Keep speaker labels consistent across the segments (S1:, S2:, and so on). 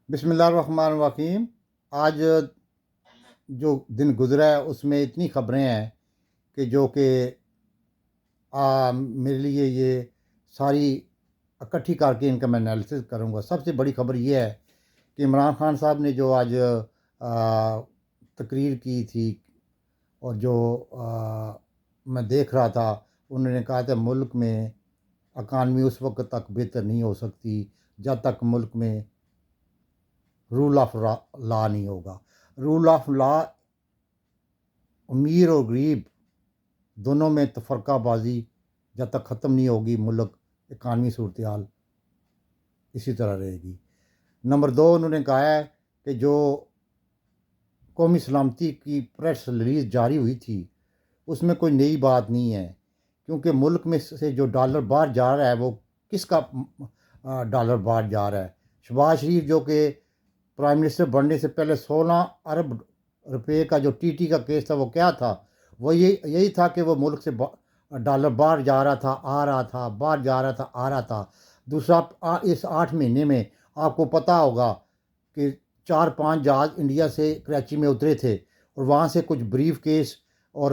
S1: बिस्मिल्लाहिर्रहमानिर्रहीम। आज जो दिन गुज़रा है उसमें इतनी ख़बरें हैं कि जो कि मेरे लिए ये सारी इकट्ठी करके इनका मैं एनालिसिस करूँगा। सबसे बड़ी ख़बर ये है कि इमरान खान साहब ने जो आज तकरीर की थी और जो मैं देख रहा था, उन्होंने कहा था मुल्क में इकानमी उस वक़्त तक बेहतर नहीं हो सकती जब तक मुल्क में रूल ऑफ लॉ नहीं होगा। रूल ऑफ लॉ अमीर और गरीब दोनों में तफरकाबाजी जब तक ख़त्म नहीं होगी, मुल्क इकानमी सूरत हाल इसी तरह रहेगी। नंबर 2, उन्होंने कहा है कि जो कौमी सलामती की प्रेस रिलीज़ जारी हुई थी उसमें कोई नई बात नहीं है, क्योंकि मुल्क में से जो डॉलर बाहर जा रहा है वो किसका डॉलर बाहर जा रहा है। शहबाज शरीफ जो कि प्राइम मिनिस्टर बनने से पहले 16 अरब रुपए का जो टीटी का केस था वो क्या था, वो यही था कि वो मुल्क से डॉलर बाहर जा रहा था, आ रहा था, बाहर जा रहा था, आ रहा था। दूसरा, इस 8 महीने में आपको पता होगा कि 4-5 जहाज़ इंडिया से कराची में उतरे थे और वहाँ से कुछ ब्रीफ केस और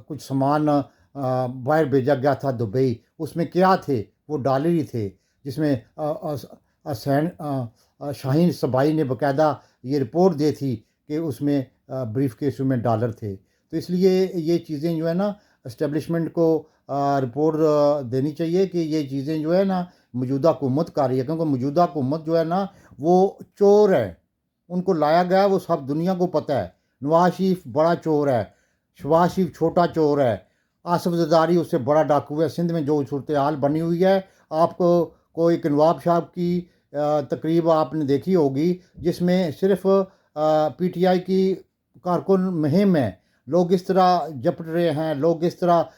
S1: कुछ सामान बाहर भेजा गया था दुबई। उसमें क्या थे? वो डॉलर ही थे, जिसमें शाहीन सबाई ने बाकायदा ये रिपोर्ट दी थी कि उसमें ब्रीफ केस में डॉलर थे। तो इसलिए ये चीज़ें जो है ना, इस्टेब्लिशमेंट को रिपोर्ट देनी चाहिए कि ये चीज़ें जो है ना मौजूदा हुकूमत कर रही है, क्योंकि मौजूदा हुकूमत जो है ना वो चोर है। उनको लाया गया वो सब दुनिया को पता है। नवाज शरीफ बड़ा चोर है, शहबाज शरीफ छोटा चोर है, आसिफ जरदारी उससे बड़ा डाकू है। सिंध में जो सूरत हाल बनी हुई है, आपको कोई एक नवाब साहब की तकरीब आपने देखी होगी जिसमें सिर्फ पीटीआई की कारकुन मुहिम है। लोग इस तरह जपट रहे हैं, लोग इस तरह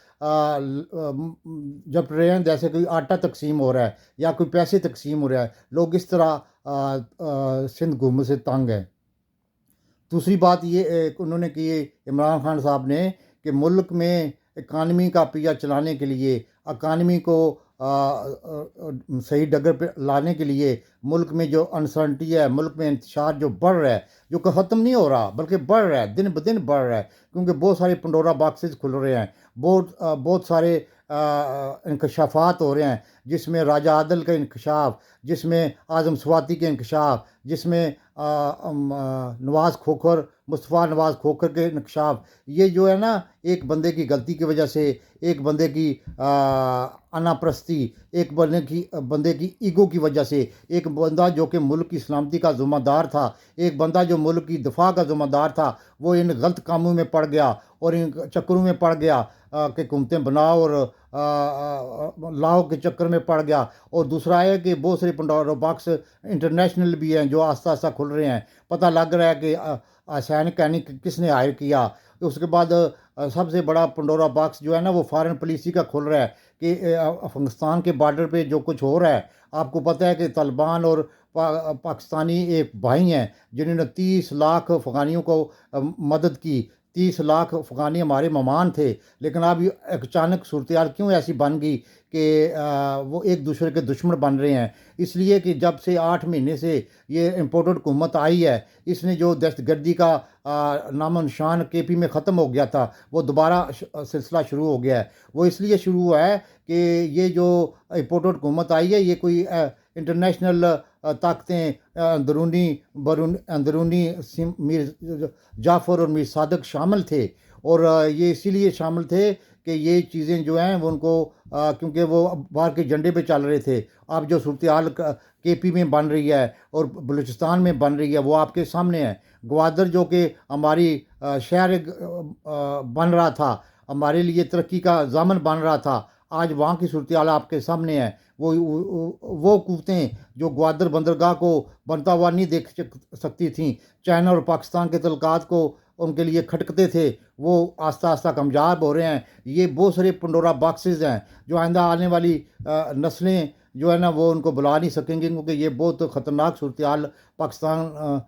S1: जपट रहे हैं जैसे कोई आटा तकसीम हो रहा है या कोई पैसे तकसीम हो रहा है। लोग इस तरह सिंध हुकूमत से तंग है। दूसरी बात ये उन्होंने की, इमरान खान साहब ने, कि मुल्क में इकानमी का पहिया चलाने के लिए, इकानमी को सही डगर पे लाने के लिए, मुल्क में जो अनसर्टनिटी है, मुल्क में इंतशार जो बढ़ रहा है, जो ख़त्म नहीं हो रहा बल्कि बढ़ रहा है, दिन ब दिन बढ़ रहा है, क्योंकि बहुत सारे पंडोरा बॉक्सेस खुल रहे हैं, बहुत सारे इंकशाफात हो रहे हैं, जिसमें राजा आदल का इंकशाफ, जिसमें आज़म स्वाति के इंकशाफ, जिसमें नवाज़ खोखर, मुस्तफ़ा नवाज़ खोखर के इंकशाफ। ये जो है ना, एक बंदे की गलती की वजह से, एक बंदे की अनापरस्ती, एक बंदे की ईगो की वजह से, एक बंदा जो कि मुल्क की सलामती का ज़िम्मेदार था, एक बंदा जो मुल्क की दिफा का ज़िम्मेदार था, वो इन गलत कामों में पड़ गया और इन चक्करों में पड़ गया कि हुकूमतें बनाओ और लाओ के चक्कर में पड़ गया। और दूसरा है कि बहुत सारे पंडोरा बॉक्स इंटरनेशनल भी हैं जो आस्ता आस्ता खुल रहे हैं। पता लग रहा है कि सैनिक कैनिक किसने हायर किया। तो उसके बाद सबसे बड़ा पंडोरा बॉक्स जो है ना वो फॉरेन पॉलिसी का खुल रहा है कि अफगानिस्तान के बॉर्डर पे जो कुछ हो रहा है। आपको पता है कि तालिबान और पाकिस्तानी एक भाई हैं जिन्होंने 30 लाख अफ़गानियों को मदद की। 30 लाख अफ़गानी हमारे मेहमान थे, लेकिन अब ये अचानक सूरत हाल क्यों ऐसी बन गई कि वो एक दूसरे के दुश्मन बन रहे हैं। इसलिए कि जब से 8 महीने से ये इम्पोर्टेड हुकूमत आई है, इसने जो दहशतगर्दी का नामो निशान केपी में ख़त्म हो गया था, वो दोबारा सिलसिला शुरू हो गया है। वो इसलिए शुरू हुआ है कि ये जो इम्पोर्टेड हुकूमत आई है, ये कोई इंटरनेशनल ताकतें अंदरूनी मीर जाफ़र और मीर सादक शामिल थे। और ये इसीलिए शामिल थे कि ये चीज़ें जो हैं वो उनको क्योंकि वो बाहर के झंडे पे चल रहे थे। अब जो सूरत हाल केपी में बन रही है और बलूचिस्तान में बन रही है वो आपके सामने है। ग्वादर जो कि हमारी शहर बन रहा था, हमारे लिए तरक्की का ज़ामन बन रहा था, आज वहाँ की सूरत हाल आपके सामने है। वो कुव्वतें जो ग्वादर बंदरगाह को बनता हुआ नहीं देख सकती थीं, चाइना और पाकिस्तान के तल्लुकात को उनके लिए खटकते थे, वो आस्ता आस्ता कामयाब हो रहे हैं। ये बहुत सारे पंडोरा बॉक्सेस हैं जो आइंदा आने वाली नस्लें जो है ना वो उनको बुला नहीं सकेंगे, क्योंकि ये बहुत ख़तरनाक सूरत हाल पाकिस्तान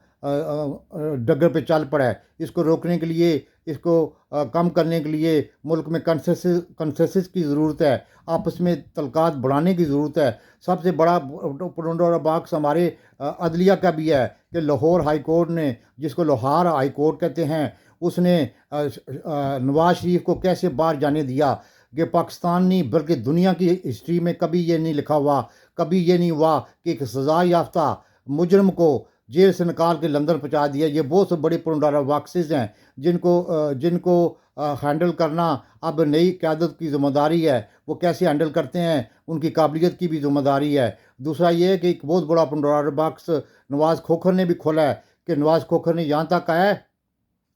S1: डगर पे चल पड़ा है। इसको रोकने के लिए इसको कम करने के लिए मुल्क में कंसेंसस की ज़रूरत है, आपस में तल्कात बढ़ाने की ज़रूरत है। सबसे बड़ा पंडोरा बॉक्स हमारे अदलिया का भी है कि लाहौर हाई कोर्ट ने, जिसको लोहार हाई कोर्ट कहते हैं, उसने नवाज शरीफ को कैसे बाहर जाने दिया कि पाकिस्तान नहीं बल्कि दुनिया की हिस्ट्री में कभी ये नहीं लिखा हुआ, कभी ये नहीं हुआ कि एक सज़ा याफ्ता मुजरम को जेल से निकाल के लंदन पहुंचा दिया। ये बहुत से बड़े पंडोरा बॉक्सेस हैं जिनको हैंडल करना अब नई क़यादत की ज़िम्मेदारी है। वो कैसे हैंडल करते हैं, उनकी काबिलियत की भी ज़िम्मेदारी है। दूसरा ये है कि एक बहुत बड़ा पंडोरा बॉक्स नवाज़ खोखर ने भी खोला है कि नवाज़ खोखर ने यहाँ तक कहा है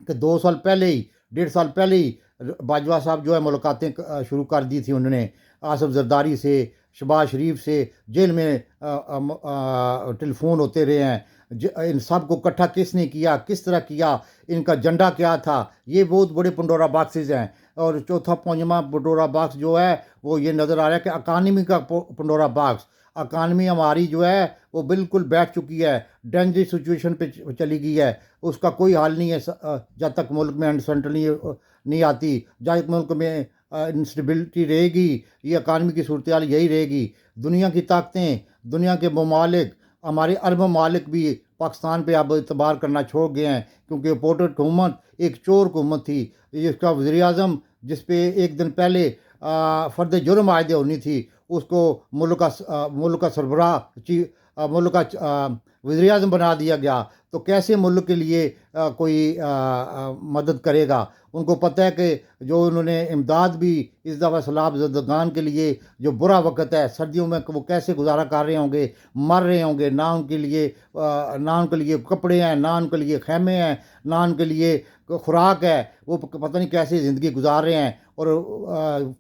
S1: कि 2 साल पहले ही, 1.5 साल पहले ही बाजवा साहब जो है मुलाकातें शुरू कर दी थी उन्होंने आसिफ जरदारी से, शहबाज शरीफ से। जेल में टेलीफोन होते रहे हैं। इन सब को इकट्ठा किसने किया, किस तरह किया, इनका एजेंडा क्या था, ये बहुत बड़े पंडोरा बॉक्सेस हैं। और चौथा पंजवा पंडोरा बॉक्स जो है वो ये नज़र आ रहा है कि अकानमी का पंडोरा बॉक्स। अकानमी हमारी जो है वो बिल्कुल बैठ चुकी है, डेंजरस सिचुएशन पे चली गई है। उसका कोई हाल नहीं है जब तक मुल्क में अनसर्टनी नहीं आती, जब तक मुल्क में इंस्टेबिलिटी रहेगी, ये अकानमी की सूरत हाल यही रहेगी। दुनिया की ताकतें, दुनिया के ममालिक, हमारे अरब ममालिक भी पाकिस्तान पे अब एतबार करना छोड़ गए हैं, क्योंकि पोर्ट्रेट हुकूमत एक चोर हुकूमत थी। जिसका वज़ीर आज़म जिस पे एक दिन पहले फ़र्द जुर्म आयद होनी थी, उसको मुल्क का सरबराह मुल्क का वज़ीर आज़म बना दिया गया। तो कैसे मुल्क के लिए कोई मदद करेगा। उनको पता है कि जो उन्होंने इमदाद भी इस दफ़ा सैलाब ज़दगान के लिए जो बुरा वक़्त है, सर्दियों में वो कैसे गुजारा कर रहे होंगे, मर रहे होंगे। ना उनके लिए कपड़े हैं, ना उनके लिए खैमे हैं, ना उनके लिए खुराक है। वो पता नहीं कैसे ज़िंदगी गुजार रहे हैं। और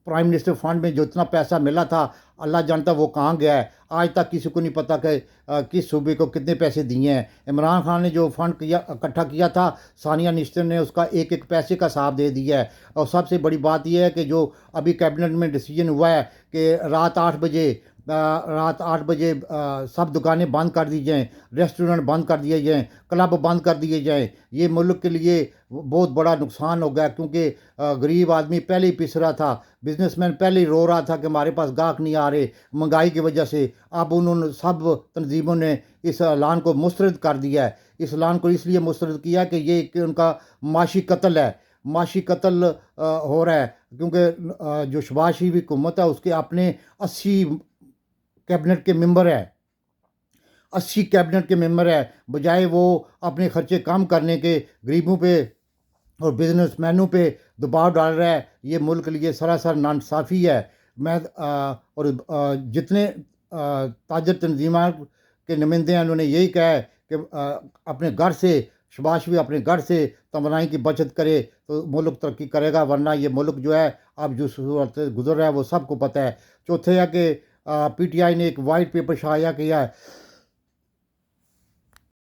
S1: प्राइम मिनिस्टर फंड में जो इतना पैसा मिला था, अल्लाह जानता वो कहाँ गया है। आज तक किसी को नहीं पता कि किस सूबे को कितने पैसे दिए हैं। इमरान खान ने जो फ़ंड इकट्ठा किया था, सानिया निश्चित ने उसका एक एक पैसे का हिसाब दे दिया है। और सबसे बड़ी बात यह है कि जो अभी कैबिनेट में डिसीजन हुआ है कि रात 8 बजे सब दुकानें बंद कर दी जाएँ, रेस्टोरेंट बंद कर दिए जाएँ, क्लब बंद कर दिए जाएँ। ये मुल्क के लिए बहुत बड़ा नुकसान हो गया, क्योंकि गरीब आदमी पहले ही पिस रहा था, बिजनेसमैन पहले ही रो रहा था कि हमारे पास गाहक नहीं आ रहे महंगाई की वजह से। अब उन्होंने सब तंजीमों ने इस ऐलान को मुस्तरद कर दिया है। इस ऐलान को इसलिए मुस्तरद किया कि ये कि उनका माशी कत्ल है, माशी कत्ल हो रहा है, क्योंकि जो शहबाज शरीफ हुकूमत है उसके अपने 80 कैबिनेट के मेंबर है, 80 कैबिनेट के मेंबर है। बजाय वो अपने खर्चे कम करने के गरीबों पे और बिजनेसमैनों पे दबाव डाल रहा है। ये मुल्क के लिए सरासर नाइंसाफ़ी है। जितने ताजर तंजीमात के नुमाइंदे हैं, उन्होंने यही कहा है कि अपने घर से शहबाज शरीफ अपने घर से तवानाई की बचत करे तो मुल्क तरक्की करेगा, वरना ये मुल्क जो है अब जो सूरत गुजर रहा है वो सबको पता है। चौथे है कि PTI ने एक वाइट पेपर शाया किया है